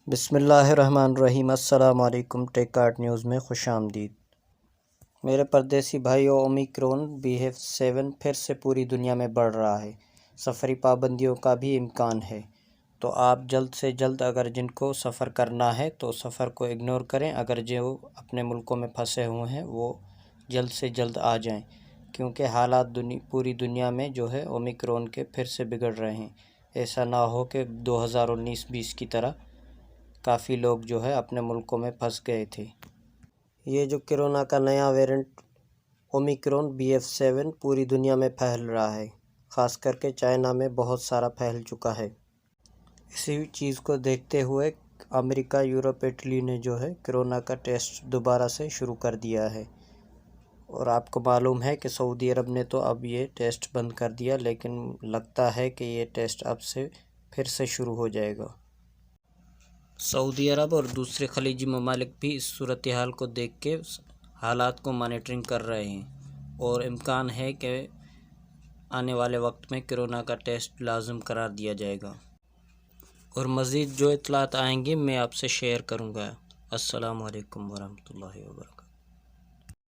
بسم اللہ الرحمن الرحیم۔ السلام علیکم، ٹیک آرٹ نیوز میں خوش آمدید۔ میرے پردیسی بھائیو، اومیکرون BF7 پھر سے پوری دنیا میں بڑھ رہا ہے۔ سفری پابندیوں کا بھی امکان ہے، تو آپ جلد سے جلد اگر جن کو سفر کرنا ہے تو سفر کو اگنور کریں، اگر جو اپنے ملکوں میں پھنسے ہوئے ہیں وہ جلد سے جلد آ جائیں، کیونکہ حالات پوری دنیا میں جو ہے اومیکرون کے پھر سے بگڑ رہے ہیں۔ ایسا نہ ہو کہ 2019-20 کی طرح کافی لوگ جو ہے اپنے ملکوں میں پھنس گئے تھے۔ یہ جو کرونا کا نیا ویرینٹ اومیکرون BF7 پوری دنیا میں پھیل رہا ہے، خاص کر کے چائنا میں بہت سارا پھیل چکا ہے۔ اسی چیز کو دیکھتے ہوئے امریکہ، یورپ، اٹلی نے جو ہے کرونا کا ٹیسٹ دوبارہ سے شروع کر دیا ہے، اور آپ کو معلوم ہے کہ سعودی عرب نے تو اب یہ ٹیسٹ بند کر دیا، لیکن لگتا ہے کہ یہ ٹیسٹ اب سے پھر سے شروع ہو جائے گا۔ سعودی عرب اور دوسرے خلیجی ممالک بھی اس صورتحال کو دیکھ کے حالات کو مانیٹرنگ کر رہے ہیں، اور امکان ہے کہ آنے والے وقت میں کرونا کا ٹیسٹ لازم قرار دیا جائے گا، اور مزید جو اطلاعات آئیں گی میں آپ سے شیئر کروں گا۔ السلام علیکم ورحمۃ اللہ وبرکاتہ۔